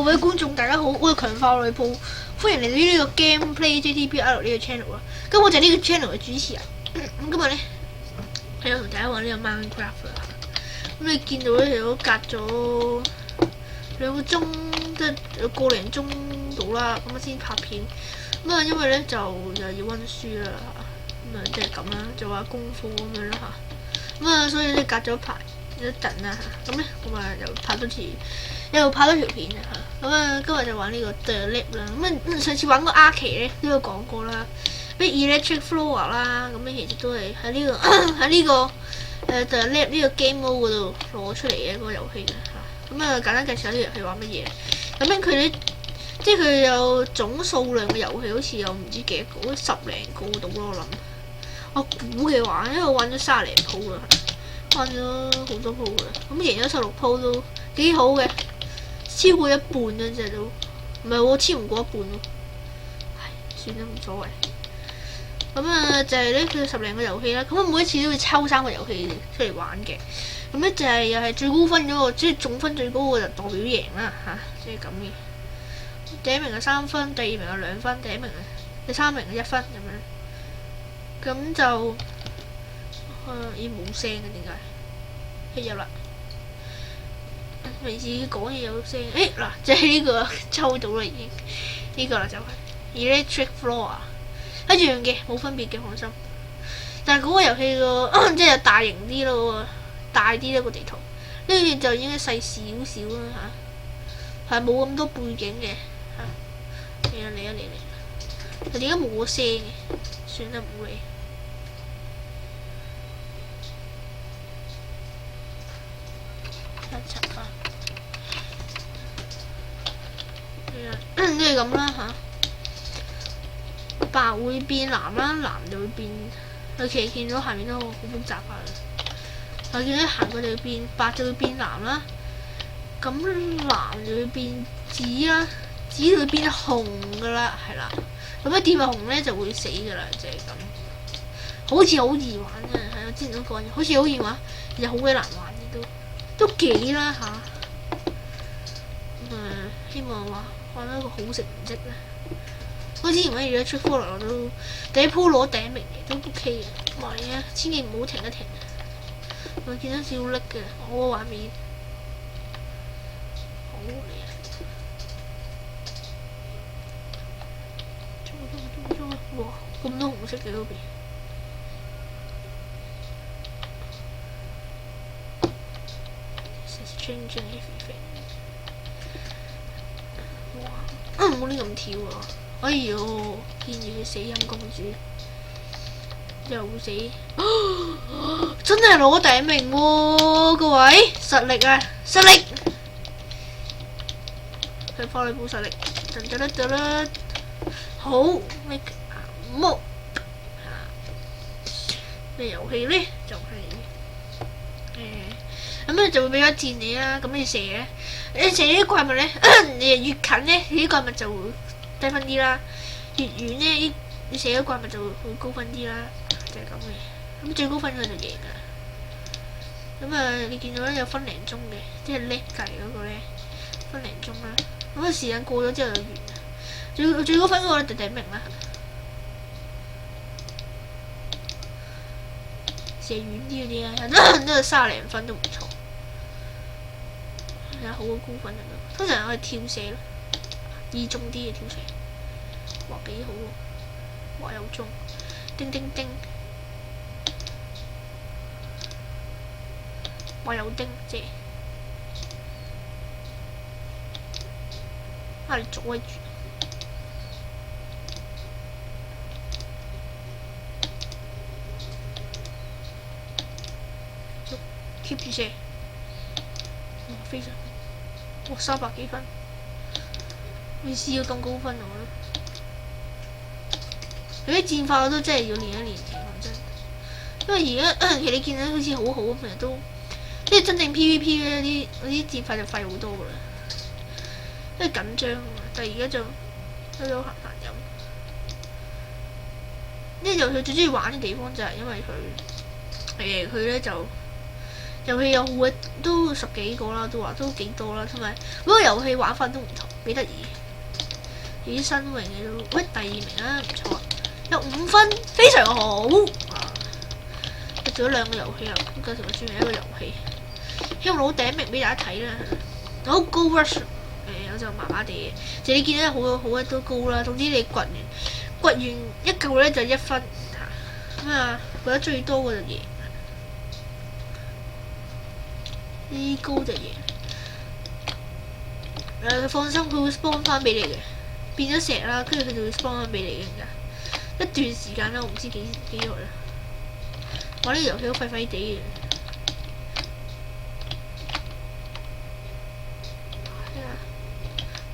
位觀眾，大家好，我係強化女鋪，歡迎嚟到呢個 Gameplay JTBR 呢個 channel 啊。咁我就係呢個 channel 嘅主持人。咁今日咧，喺度同大家玩呢個 Minecraft 啦。咁你見到咧，其實都隔咗2個鐘，即係個零鐘到啦，咁啊先拍片。咁啊，因為咧就又要溫書啦，咁啊即係咁啦，做下功課咁樣啦嚇。咁啊，所以咧隔咗一陣啦嚇。咁咧，咁啊又拍多條片啊嚇。咁啊，今日就玩呢個 The Lab 啦。咁啊，上次玩個 Arcade 咧都有講過啦，咩 Electric Floor 啦，咁咧其實都係喺呢個喺呢個The Lab 呢個 Game Mode 嗰度攞出嚟嘅嗰個遊戲嘅嚇。咁啊，簡單介紹下呢個遊戲玩乜嘢。咁咧佢咧，即係佢有總數量嘅遊戲，好似有唔知幾多個，好似10零個到咯我諗。我估嘅話，因為我玩咗30零鋪啦，玩咗好多鋪嘅，咁贏咗16鋪都幾好嘅。超過一半啦，真係都唔係喎，超唔過一半咯。唉，算啦，冇所謂。咁啊，就係咧佢10零個遊戲啦。咁啊，每一次都會抽3個遊戲出嚟玩嘅。咁咧就係又係最高分嗰個，即係總分最高嘅就代表贏啦嚇，即係咁嘅。第一名係3分，第二名係2分，第三名係1分咁樣。咁就咦冇聲嘅點解？入啦。未至於講嘢有聲，嗱，就係呢個抽到啦已經，呢個啦就係 Electric Floor， 一樣嘅，冇分別嘅，放心。但係嗰個遊戲個即係大型啲咯，大啲咯個地圖，呢個就應該細少少啦嚇，係冇咁多背景嘅嚇。嚟啊！但點解冇個聲嘅？算啦，冇理。即係咁啦嚇，白會變藍啦，藍就會變。其實見到下面都好複雜下嘅。我見到行過就會變白，就會變藍啦。咁藍就會變紫啦，紫就會變紅噶啦，係啦。咁一掂紅咧就會死噶啦，就係咁。好似好易玩啊，係我之前都講，好似好易玩，其實好鬼難玩嘅都幾啦嚇。希望玩到一個好成績啦！我之前玩完咗出科嚟都第一鋪攞第1名嘅，都 OK 嘅。話你啊，千祈唔好停一停。我見到少叻嘅，我個畫面好嚟啊！哇，咁多紅色嘅嗰邊。Changing everything。哇！唔好亂咁跳啊！哎呦，見住佢死陰公主，又死！真係攞第1名喎，各位實力啊，實力！佢放你部實力，得啦！好，make 冇咩遊戲咧？就係咁咧就會俾咗箭你啦，咁你射咧，你射呢啲怪物咧，你越近咧，呢啲怪物就會低分啲啦；越遠咧，你射啲怪物就會高分啲啦，就係咁嘅。咁最高分佢就贏噶啦。咁啊，你見到咧有分零鐘嘅，即係叻計嗰個咧分零鐘啦。咁啊時間過咗之後就完啦。最高分嗰個就第1名啦。射遠啲嗰啲啊，都有30零分都唔錯。有好高分嘅都，通常我係跳射咯，易中啲嘅跳射，哇幾好喎，哇又中，叮叮叮，哇又叮謝，你阻住，keep 住射，哇非常。哇300幾分，未試過咁高分我都。有啲戰法我都真係要練一練嘅，講真。因為而家其實你見到好似好好咁，其實都即係真正 PVP 咧嗰啲戰法就廢好多噶啦。因為緊張啊嘛，但係而家就都有閒閒飲。呢遊戲最中意玩嘅地方就係因為佢咧就。遊戲有都10幾個啦，都話都幾多啦，同埋嗰個遊戲玩法都唔同。幾得意。幾新穎嘅都，喂第2名啊，唔錯，有5分，非常好。做咗2個遊戲啊，咁繼續轉為1個遊戲。希望攞第1名俾大家睇啦。好高 rush， 我就麻麻地嘅，就你見到好多都高啦。總之你掘完一嚿咧就1分，咁啊掘得最多嘅就贏。呢高就贏。放心，佢會 spawn 翻俾你嘅，變咗石啦，跟住佢就會 spawn 翻俾你嘅。一段時間啦，我唔知幾耐啦。我呢個遊戲好廢廢地嘅。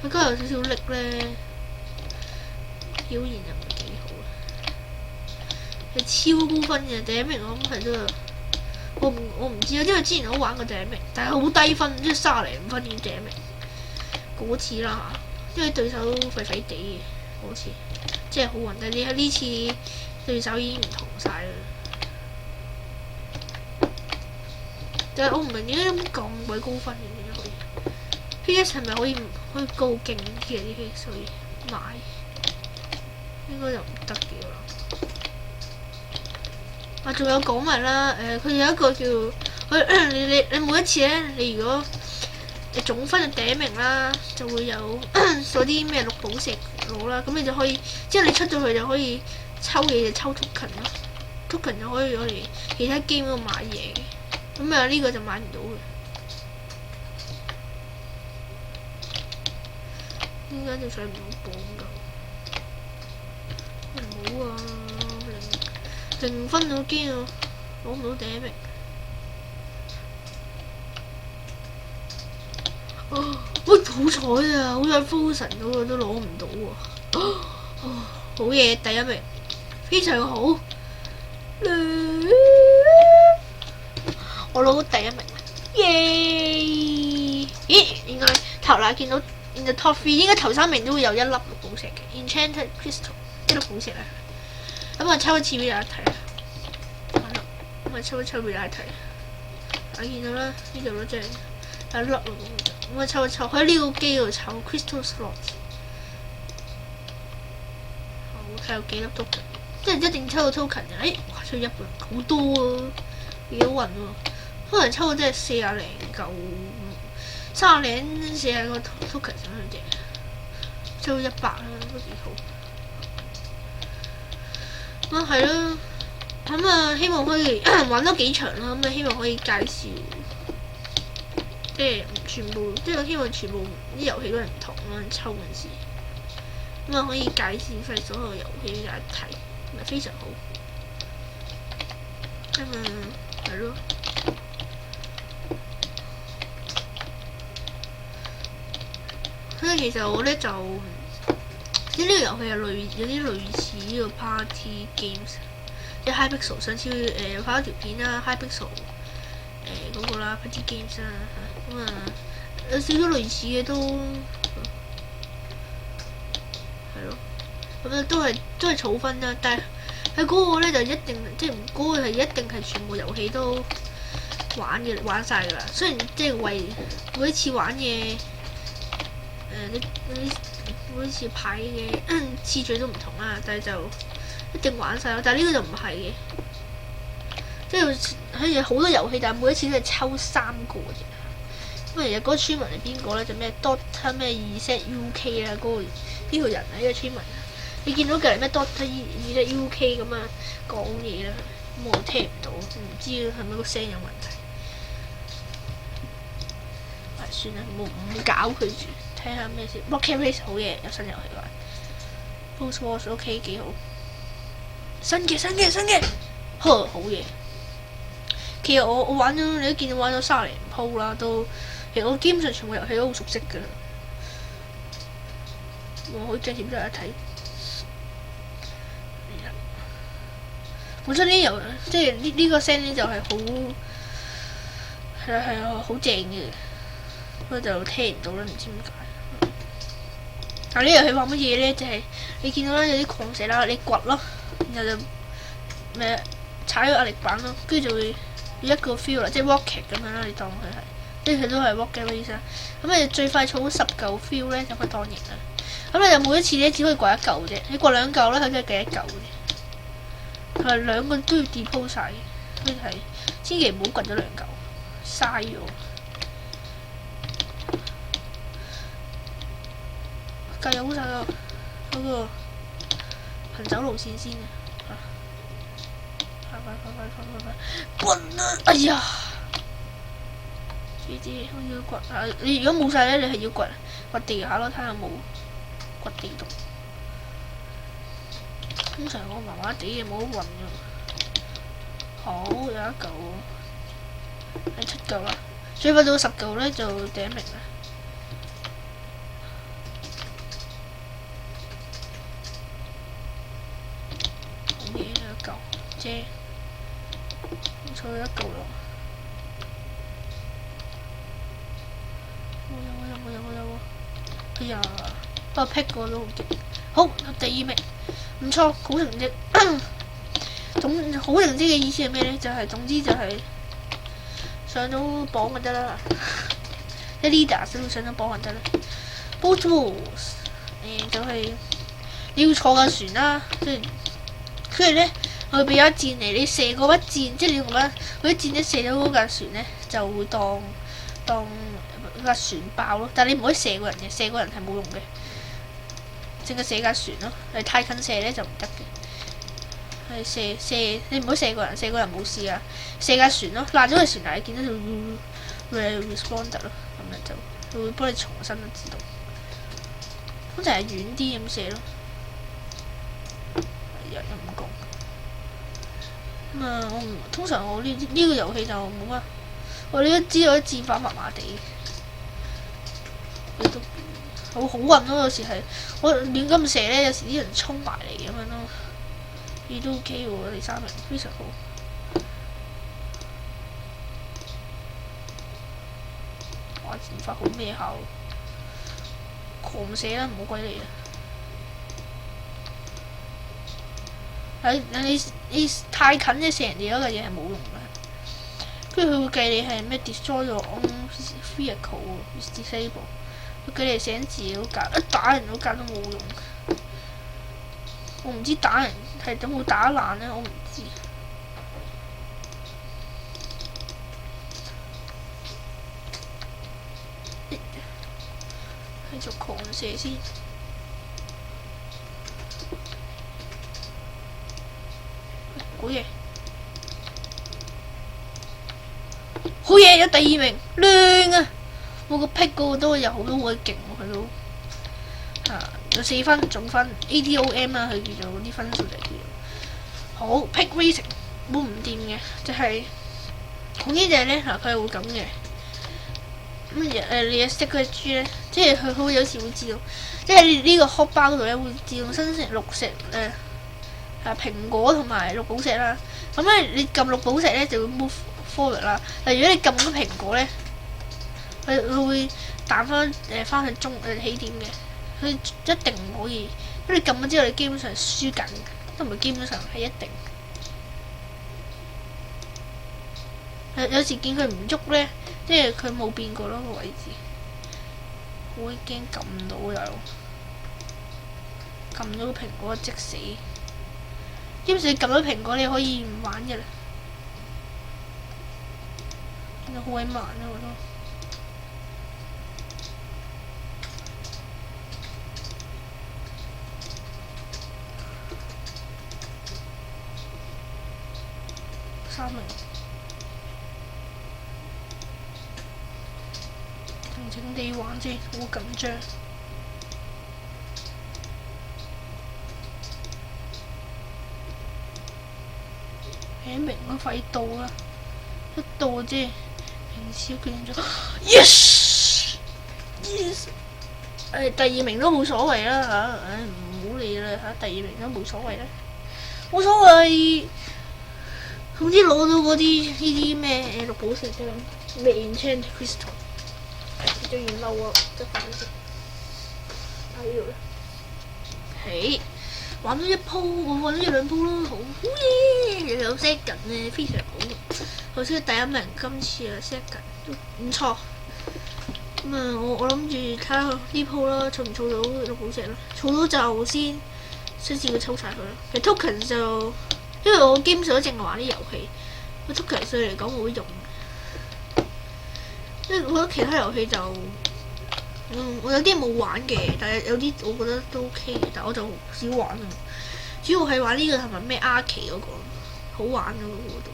佢今日有少少力咧，表現又唔係幾好。係超高分嘅第1名，我諗係都有。我唔知啊，因為之前我都玩過第1名，但係好低分，即係30零分已經第1名。嗰次啦，因為對手廢廢地嘅嗰次，即係好暈。但係呢次對手已經唔同晒啦。但係我唔明點解咁鬼高分嘅點解可以 ？PS 係咪可以高勁啲嘅啲 PS 所以買？應該就唔得嘅啦。仲有講埋啦，佢有一個叫你每一次咧，你如果總分就第1名啦，就會有嗰啲咩綠寶石攞啦，咁你就可以，之後你出咗去就可以抽嘢，就抽 token 咯 ，token 就可以攞嚟其他 game 嗰度買嘢嘅，咁啊呢個就買唔到嘅。點解就上唔到榜㗎？唔好啊，0分我驚啊，攞唔到第1名。喂，好彩啊！好彩 Frozen 嗰個都攞唔到喎。好嘢，第1名，非常好。我攞到第1名，耶！咦，原來頭嗱見到，原來 Top 3應該頭3名都會有1粒綠寶石嘅 Enchanted Crystal， 1粒寶石啊！咁我抽一次俾大家睇啊。咁啊抽一抽俾大家睇。大家見到啦，呢度嗰隻有1粒咯。咁啊抽一抽喺呢個機度抽 Crystal Slot， 好睇有幾粒 token， 即係一定抽到 token 嘅。哇，抽1倍好多啊，幾好運喎！可能抽到真係40零嚿，30零40個 token 上去啫，抽到100啦，都幾好。咁係咯，咁啊希望可以玩多幾場啦，咁啊希望可以介紹。即係全部，即係我希望全部啲遊戲都係唔同啦，抽嗰陣時，咁啊可以介紹晒所有遊戲俾大家睇，咪非常好。咁啊係咯，所以其實我咧就呢個遊戲係有啲類似呢個 Party Games， 即係 Hypixel 上次拍咗條片啦 ，Hypixel 嗰個啦 Party Games 啦。咁啊，有少少類似嘅都係咯，咁啊都係儲分啦，但係喺嗰個咧就一定即係嗰個係一定係全部遊戲都玩晒㗎啦。雖然即係為每一次玩嘅每一次牌嘅次序都唔同啦，但係就一定玩晒咯。但係呢個就唔係嘅，即係好似好多遊戲，但係每一次都係抽3個嘅啫。咁而家嗰個村民係邊個咧？就咩 Doctor 咩 ZUK 啊，嗰個呢個人啊，呢個村民。你見到嘅係咩 Doctor ZUK 咁啊講嘢啦，咁我聽唔到，唔知係咪個聲有問題。算啦，唔搞佢住，睇下咩先。Rocket Race 好嘢，有新遊戲玩。Post Wars OK 幾好。新嘅，好嘢。其實我玩咗，你都見到玩咗30零鋪啦，都其實我基本上全部遊戲都好熟悉㗎。我可以借點俾大家睇。本身呢遊即係呢個聲咧就係好係啊好正嘅，不過就聽唔到啦，唔知點解。但呢遊戲玩乜嘢咧？就係你見到啦，有啲礦石啦，你掘咯，然後就咩踩個壓力板咯，跟住就會一個 feel 啦，即係 rocket 咁樣啦，你當佢係即係佢都係 work 嘅意思。咁你最快儲到10嚿 fuel 咧就可以當贏啦。咁你就每一次咧只可以掘一嚿啫，你掘2嚿咧佢真係計1嚿嘅。同埋2個都要 depot 晒嘅，所以係千祈唔好掘咗2嚿，嘥咗。計好晒嗰個行走路線先啊！快！滾啊！哎呀！知我要掘啊！你如果冇晒咧，你係要掘地下咯，睇下有冇掘地洞。通常我麻麻地嘅，冇得運嘅。好，有1嚿喎，係7嚿啦。最快到10嚿咧就第1名啦。好嘢，有1嚿啫，錯咗1嚿咯。冇，哎呀，不過 pick 過都好勁。好，第2名，唔錯，好成績。好成績嘅意思係咩咧？總之就係上到榜就得啦。即 leader 都上到榜就得啦。boat wars 就係你要坐架船啦，跟住咧佢俾咗一箭嚟，你射嗰一箭，即係你用嗰一箭一射咗嗰架船咧，就會當架船爆咯。但係你唔可以射個人嘅，射個人係冇用嘅，淨係射架船咯。你太近射咧就唔得嘅。係射，你唔好射個人，射個人冇事啊。射架船咯，爛咗個船，但係見到條 responder 咯，咁樣就佢會幫你重新自動。通常係遠啲咁射咯。又唔講。咁啊，通常我呢個遊戲就冇乜，我呢都知道啲戰法麻麻地。佢都好運咯，有時係我亂咁射咧，有時啲人衝埋嚟咁樣咯。呢都 OK 喎，第3名非常好。哇！戰法好咩效？狂射啦，唔好鬼嚟啊！你太近嘅射人哋嗰個嘢係冇用嘅。跟住佢會計你係咩 destroy your own vehicle 喎 disable。佢計你寫字嗰格，一打人嗰格都冇用。我唔知打人係有冇打爛咧，我唔知。繼續狂射先。好嘢！好嘢，有第2名，靚啊！我個 pick 嗰個都有好多鬼勁喎，佢都有4分總分 ADOM 啦，佢叫做啲分數就叫做好 pick racing 冇唔掂嘅，就係總之就係咧佢係會咁嘅。你一識嗰隻豬咧，即係佢會有時會自動，即係呢個 hot 包度咧會自動生成綠石蘋果同埋綠寶石啦。咁咧你撳綠寶石咧就會 move forward 啦。但如果你撳咗蘋果咧，佢會彈翻去起點嘅。佢一定唔可以，因為你撳咗之後，你基本上輸緊，都唔係基本上係一定。有時見佢唔喐咧，即係佢冇變過咯個位置。好驚撳到又撳咗個蘋果即死。基本上你撳咗蘋果，你可以唔玩嘅啦。變到好鬼慢啊！我都。3名，靜靜地玩啫，好緊張。第1名都快到啦，一到啫，平時決定咗 ，yes，第2名都冇所謂啦嚇，唔好理啦嚇，第2名都冇所謂啦，冇所謂。總之攞到嗰啲呢啲咩綠寶石啫咁，咩 Enchanted Crystal， 最遠嬲啊！執翻先，喺呢度啦。係，玩咗1鋪，我玩咗2鋪咯，好嘢！有 set 緊咧，非常好。頭先第1名，今次啊 set 緊都唔錯。咁啊，我諗住睇下呢鋪啦，儲唔儲到綠寶石啦？儲到就先至會抽晒佢啦。其實 token 就因為我基本上都淨係玩啲遊戲，個 token 對嚟講冇用。因為我覺得其他遊戲就我有啲冇玩嘅，但係有啲我覺得都 OK 嘅，但我就少玩啊。主要係玩呢個同埋咩 Arcade 嗰個好玩嗰度。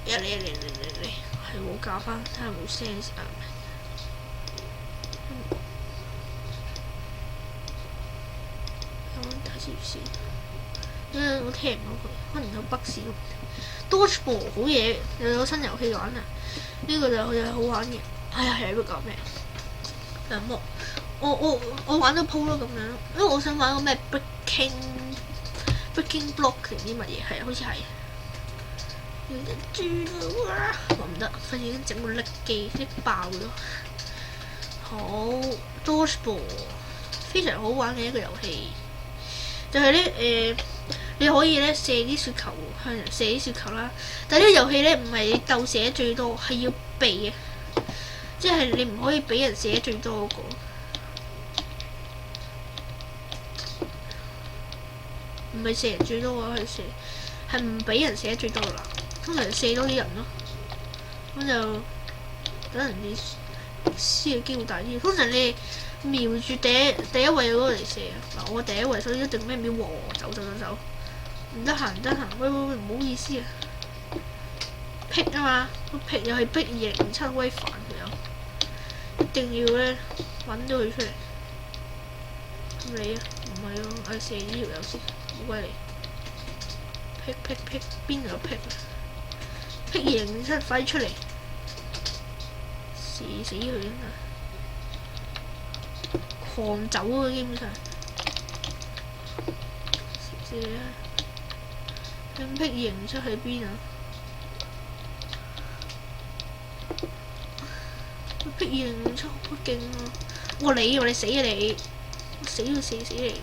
嚟，係我教翻睇下有冇 sense 啊！睇下先，因為我聽唔到佢，可能有北市咯。Dodgeball 好嘢，又有新遊戲玩啊！呢個就係好玩嘅。哎呀，係喺度講咩？我玩咗鋪咯咁樣，因為我想玩個咩 breaking block 定啲乜嘢，係啊，好似係。我唔得，費事整個甩機，甩爆咗。好 Dodgeball 非常好玩嘅一個遊戲，就係咧你可以咧射啲雪球向人射啲雪球啦，但係呢個遊戲咧唔係你鬥射最多，係要避嘅，即係你唔可以俾人射最多嗰個。唔係射人最多嘅，係唔俾人射最多噶啦。通常射多啲人咯，咁就等人哋輸嘅機會大啲。通常你瞄住第一位嗰個嚟射嗱，我第一位，所以一定咩秒走。唔得閒，喂，唔好意思啊。劈啊嘛，劈又係劈2007威煩佢又，一定要咧揾到佢出嚟。咁你啊，唔係咯，我射呢條友先，好鬼嚟。劈，邊度有劈啊？劈2007快啲出嚟，死佢真係，狂走啊基本上。射啊！咁劈2007喺邊啊？劈2007好勁啊！你死啊你！我死你！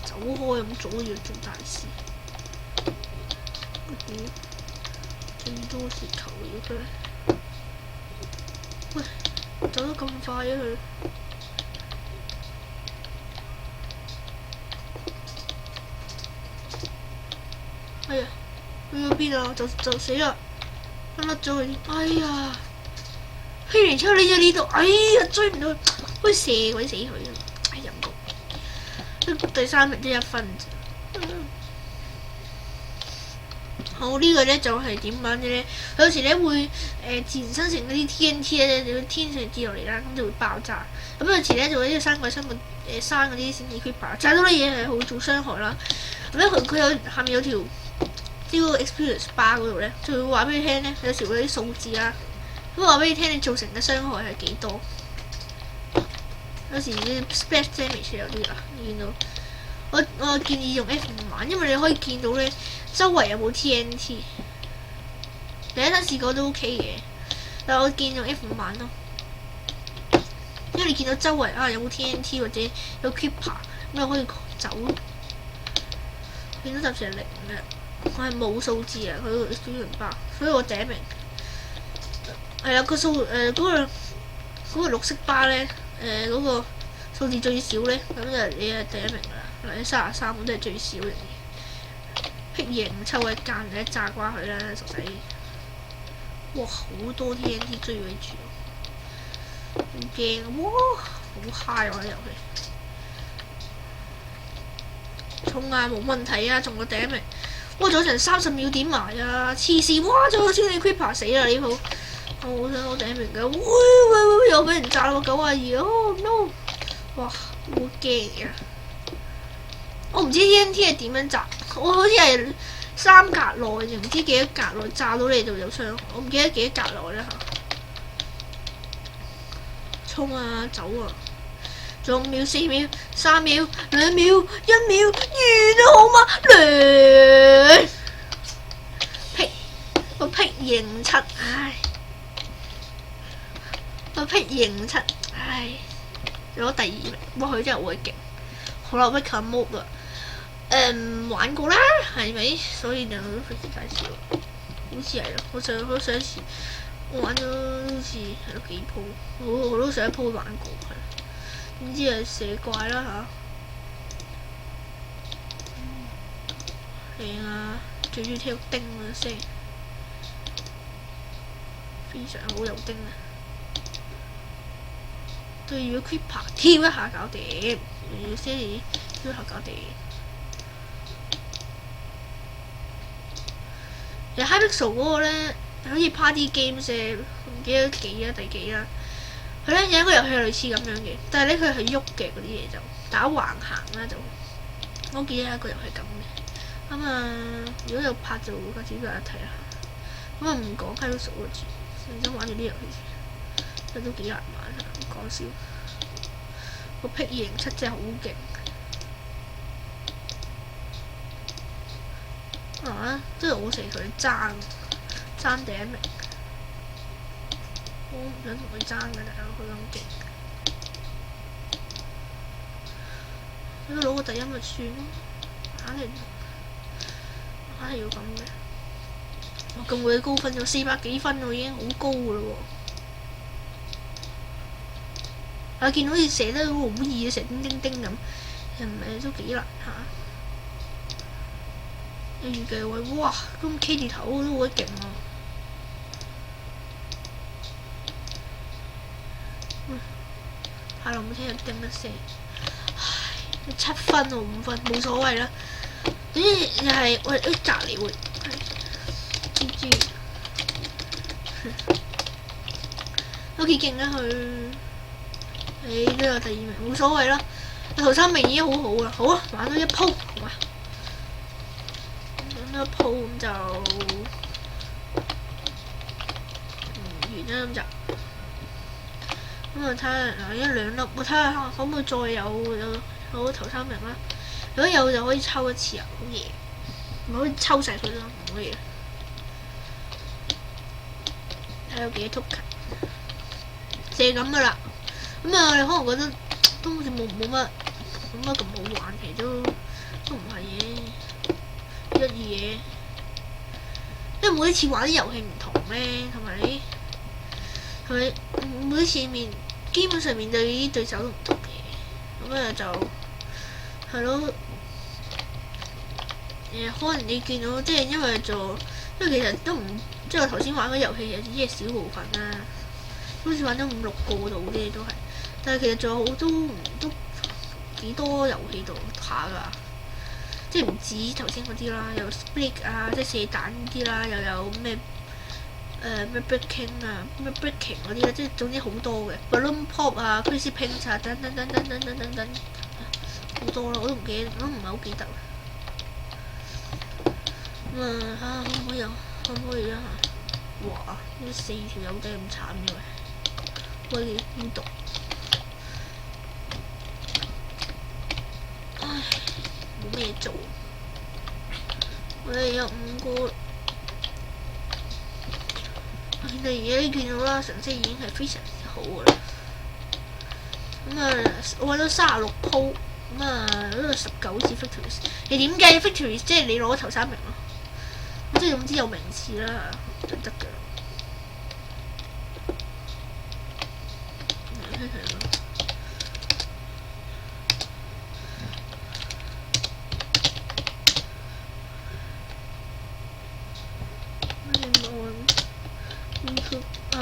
走開咁阻住做大事。咁多雪球要佢。喂，走得咁快啊佢！哎呀，去咗邊啊？就死啦！甩咗佢添。哎呀！劈完之後匿咗呢度，哎呀追唔到佢，好似射鬼死佢啊！哎呀唔好，第3名得1分咋。好呢個咧就係點玩嘅咧？有時咧會自然生成嗰啲 TNT 咧，就會天上跌落嚟啦，咁就會爆炸。咁有時咧就會呢個生嗰啲先至 creeper，炸到啲嘢係好做傷害啦。咁咧佢有下面有條呢個 experience bar 嗰度咧，就會話俾你聽咧，有時會有啲數字啦。咁話俾你聽，你造成嘅傷害係幾多？有時啲 splash damage 有啲啊，你見到我建議用 F5玩，因為你可以見到咧周圍有冇 TNT。第一陣試過都 OK 嘅，但係我建議用 F5玩咯，因為你見到周圍有冇 TNT 或者有 creeper， 咁你可以走。見到暫時係0嘅，我係冇數字啊，佢個 experience bar，所以我第1名。係啦，嗰個綠色巴咧，嗰個數字最少咧，咁就你係第1名啦。嗱，你33都係最少嘅。劈2007位間你一炸瓜佢啦，傻仔！哇，好多 TNT 追佢住，好驚！哇，好 high 喎！遊戲衝啊，冇問題啊，仲個第1名。哇，仲有成30秒點埋啊！黐線！哇，仲有超你 creeper 死啦呢鋪！我好想攞第1名㗎，喂，又俾人炸到92哦 no！ 哇，好驚啊！我唔知 TNT 係點樣炸，我好似係3格內定唔知幾多格內炸到你度有傷，我唔記得幾多格內啦嚇。衝啊，走啊！仲5秒、4秒、3秒、2秒、1秒，完啦好嗎？我劈2007，唉！我劈2007，唉！攞第2名，哇！佢真係好鬼勁。好啦，Wake Mode 啦，玩過啦，係咪？所以就費事介紹。好似係咯，我上一次我玩咗好似係咯幾鋪，我都上一鋪玩過係，點知係蛇怪啦嚇，靚啊！最中意聽叮嘅聲，非常好有叮啊！對住個 creeper 跳一下搞掂，要先跳一下搞掂。其實 Hypixel 嗰個咧，好似 Party Games 嘅，唔記得第幾啦。佢咧有一個遊戲係類似咁樣嘅，但係咧佢係喐嘅嗰啲嘢就打橫行啦就。我記得有一個遊戲咁嘅。咁啊，如果有拍就下次俾大家睇下。咁啊唔講 Hypixel 嗰個字，認真玩住啲遊戲先，真都幾難玩啊！唔講笑。個 Pick207真係好勁。即係我成日同佢爭第一名，我唔想同佢爭㗎，大佬佢咁勁，如果攞個第一咪算咯，硬係要咁嘅。我咁鬼高分咗400幾分喎，已經好高㗎咯喎。見到好似寫得好易，成叮叮叮咁，又唔係都幾難下。有預計位，哇！咁 K 字頭都好鬼勁啊！太耐冇聽人叮一聲，唉，7分喎，5分冇所謂啦。總之又係喂啲雜嚟喎，知唔知？都幾勁啊佢，你都有第2名，冇所謂啦。頭3名已經好好啦，好啊，玩多一鋪，好嘛？一鋪咁就完啦咁就，咁啊睇下嗱一兩粒，我睇下可唔可以再有頭3名啦。如果有就可以抽一次啊，好嘢！唔可以抽晒佢啦，唔可以。睇有幾多 token，就係咁噶啦。咁啊，你可能覺得都好似冇乜咁好玩，其實都唔係嘅。得意嘢，因為每一次玩啲遊戲唔同咧，同埋每一次基本上面對啲對手都唔同嘅，咁啊就係咯。可能你見到即係因為其實都唔即係我頭先玩嗰遊戲，只係小部分啦，好似玩咗5、6個度啲都係，但係其實仲有好多都幾多遊戲度下㗎。即係唔止頭先嗰啲啦，有 split 啊，即係射彈呢啲啦，又有咩咩 breaking 啊，咩 breaking 嗰啲啦，即係總之好多嘅 balloon pop 啊 ，crazy paint 啊，等，好多啦，我都唔係好記得啦。咁啊，睇下可唔可以啊？哇！呢4條友仔咁慘嘅喂，喂要讀。唉。冇咩做，我哋有5個，你而家見到啦，成績已經係非常之好噶啦。咁啊，我揾咗36鋪，咁啊嗰度19次 victories。你點計 victories？即係你攞頭3名咯，即係總之有名次啦，就得噶啦。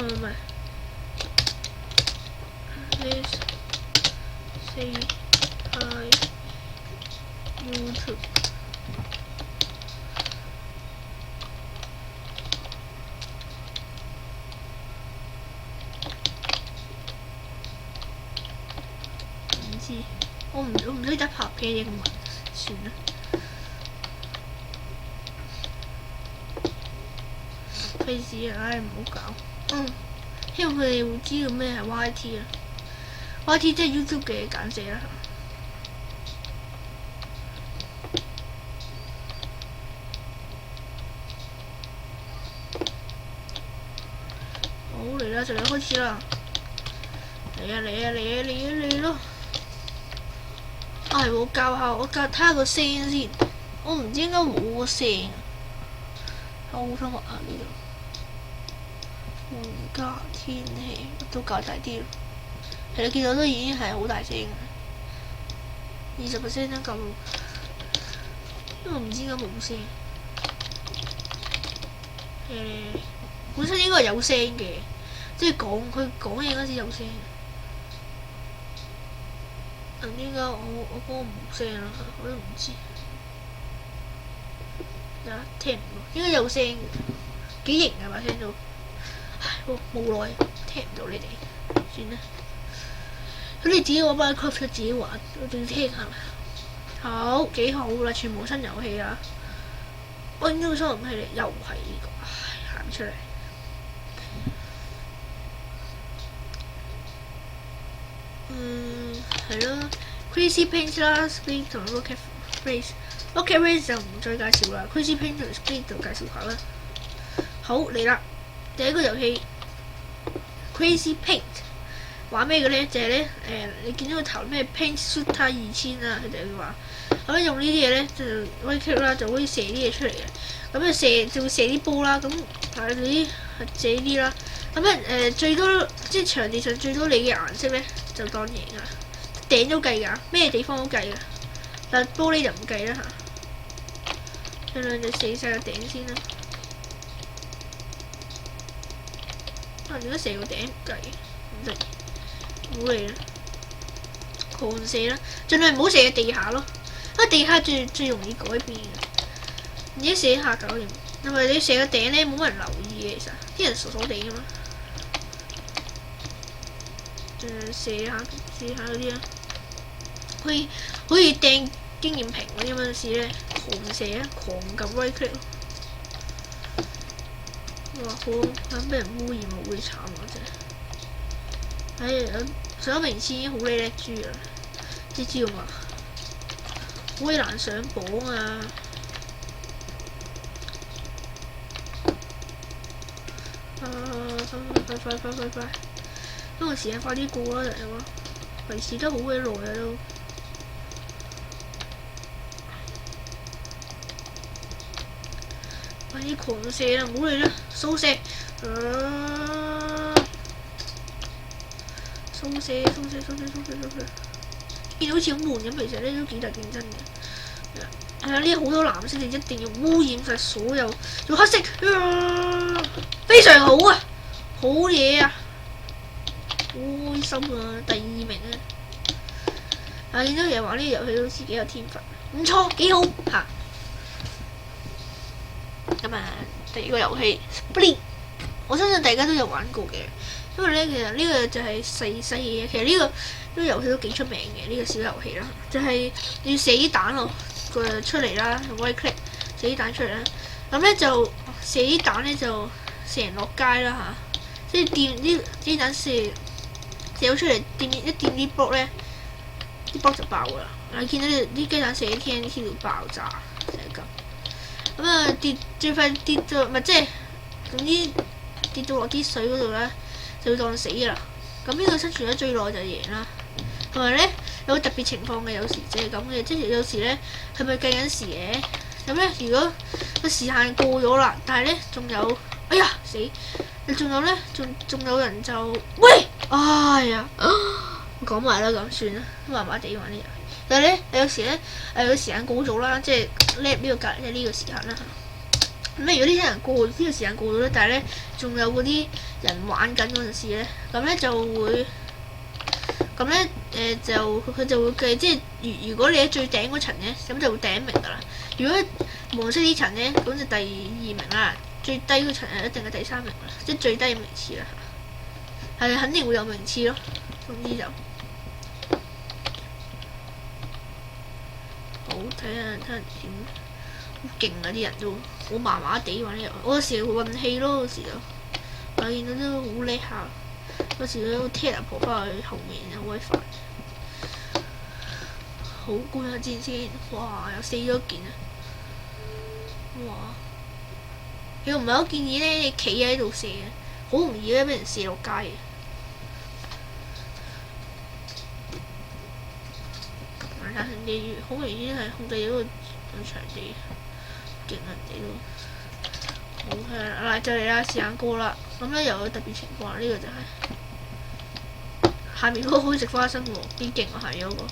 唔係 ，Let's say hi YouTube。唔知，我唔識得拍嘅英文，算啦。費事唉，唔好搞。希望佢哋會知道咩係 YT 啊 ，YT 即係 YouTube 嘅簡寫啦。好嚟啦，就嚟開始啦！嚟咯！係我教下我睇下個聲先，我唔知應該冇個聲。好想畫下呢度。而家天氣都較大啲咯，係你見到都已經係好大聲，20% 都夠，因為唔知點解冇聲。本身應該係有聲嘅，即係佢講嘢嗰時有聲。點解我嗰個冇聲啦？我都唔知。聽唔到，應該有聲嘅，幾型啊把聲都。唉，無奈聽唔到你哋，算啦。咁你自己玩 Minecraft 自己玩，我仲要聽下。好，幾好啦，全部新遊戲啊！我應該新遊戲嚟，又係呢個，唉，行唔出嚟。係咯 ，Crazy Paint 啦 ，Split 同 Rocket Race。Rocket Race 就唔再介紹啦 ，Crazy Paint 同 Split 就介紹下啦。好嚟啦！第一個遊戲 Crazy Paint 玩咩嘅咧？就係咧你見到個頭咩 Paint Shooter 2000啊，佢哋會話咁用呢啲嘢咧就可以 click 啦，就可以射啲嘢出嚟嘅。咁就會射啲波啦。咁係啲射啲啦。咁最多即係場地上最多你嘅顏色咧就當贏㗎，頂都計㗎，咩地方都計㗎。但玻璃就唔計啦嚇。盡量就射晒個頂先啦。點解射個頂唔計？唔得，唔好嚟啦，狂射啦，盡量唔好射喺地下咯，因為地下最容易改變嘅。而家射下搞掂，因為你射個頂咧冇乜人留意嘅，其實啲人傻傻地㗎嘛。射下嗰啲啦，可以掟經驗屏嗰啲嗰陣時咧，狂射啊，狂撳 right click 咯。哇！好咁俾人污染我會慘啊真係。上咗名次已經好叻豬啦，知唔知嘛？好鬼難上榜啊！快！因為時間快啲過啦，就係嘛，維持得好鬼耐啊都。快啲狂射啦，唔好嚟啦，掃射，掃射，見到好似好悶咁，其實咧都幾大競爭嘅。係啊，呢好多藍色，你一定要污染晒所有，用黑色，非常好啊，好嘢啊，開心啊，第2名啊！見到人玩呢個遊戲都自己有天分，唔錯，幾好嚇。咁第二個遊戲 Split， 我相信大家都有玩過嘅，因為咧其實呢個就係細嘅嘢。其實呢個遊戲都幾出名嘅，呢個小遊戲啦，就係你要射啲蛋咯，佢出嚟啦，用 right click 射啲蛋出嚟啦。咁咧就射啲蛋咧就射人落街啦嚇，即係掂啲蛋射咗出嚟，掂啲 block 咧，啲 block 就爆噶啦。你見到啲雞蛋射喺天度爆炸，就係咁。咁最快跌到咪即係總之跌到落啲水嗰度咧，就會當死噶啦。咁呢個生存得最耐就贏啦。同埋咧有個特別情況嘅，有時就係咁嘅，即係有時咧係咪計緊時嘅？咁咧如果個時限過咗啦，但係咧仲有，哎呀死！你仲有咧，仲有人就喂，哎呀，講埋啦咁算啦，麻麻地玩呢遊戲。但係咧有時咧個時間過咗啦，即係叻呢個隔離呢個時間啦。咁咧如果呢啲人過呢個時間過咗咧，但係咧仲有嗰啲人玩緊嗰陣時咧，咁咧就會，咁咧佢就會計，即係如果你喺最頂嗰層咧，咁就會第1名㗎啦。如果黃色呢層咧，咁就第2名啦。最低嗰層一定係第3名啦，即係最低嘅名次啦。係肯定會有名次咯。總之就好睇下點，好勁啊！啲人都好麻麻地玩呢遊戲，我有時運氣咯，有時就我見到都好叻下，有時都踢阿婆翻去後面，好鬼煩。好攰啊！戰先，哇！又死咗一件啊！哇！又唔係好建議咧，你企喺度射嘅，好容易咧俾人射落街嘅。但係人哋好明顯係控制咗個場地，勁人哋都 OK 啦，就嚟啦，時間過啦。咁咧又有特別情況，呢、個就係、下面嗰個好似食花生喎，幾勁啊！下面嗰個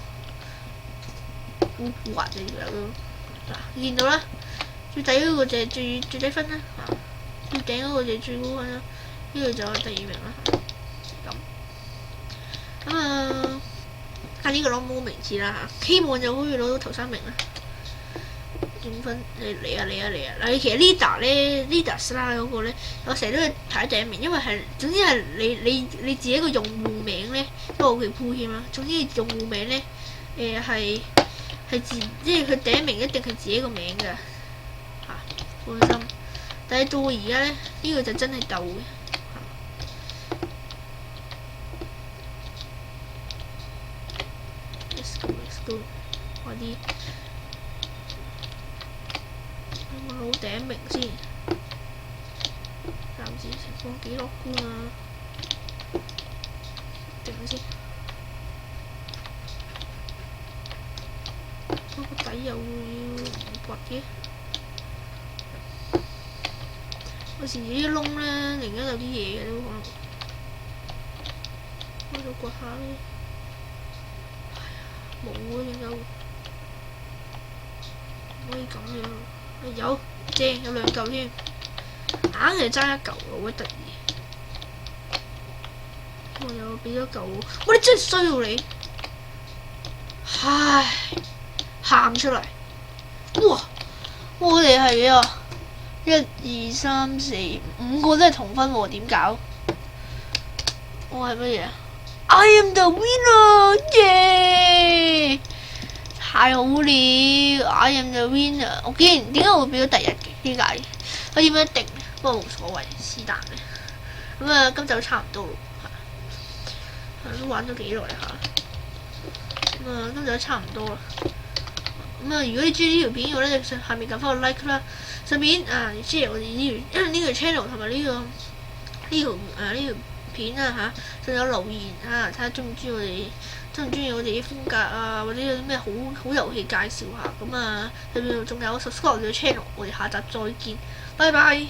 好滑嘅條友都嗱，你見到啦，最底嗰個就係最低分啦，最頂嗰個就係最高分啦。呢、個就係第2名啦。咁但呢個攞冇名次啦希望就可以攞到頭3名啦。點分？嚟啊！嗱，其實 leader 啦嗰個咧，我成日都要排第1名，因為係總之係你自己個用戶名咧，因為我叫鋪添啦。總之用戶名咧，係即係佢第1名一定係自己個名㗎放心。但係到而家咧，呢個就真係鬥嘅。Let's go，快啲！攞第1名先，暫時情況幾樂觀啊！定先，個底又要掘嘅，有時啲窿咧，突然間有啲嘢嘅都可能，喺度掘下咧，冇啊，點解會？唔可以咁樣。有正有2嚿添，硬係爭1嚿喎，好鬼得意。我又俾咗嚿，我哋真係衰到你，唉，喊出嚟！哇，我哋係啊，1、2、3、4、5個都係同分喎，點搞？我係乜嘢？I am the winner！ 耶！太好了 ！I am the winner！ 我竟然點解會俾到第1嘅？點解？我點樣定？不過冇所謂，是但嘅。咁今集都差唔多咯，都玩咗幾耐下。今集都差唔多啦。如果你中意呢條片嘅話咧，就下面撳翻個 like 啦。順便share我哋呢條 channel 同埋呢條片仲有留言睇下中唔中意我哋啲風格或者有啲咩好遊戲介紹下咁仲有 subscribe 我哋嘅 channel，我哋下集再見，拜拜。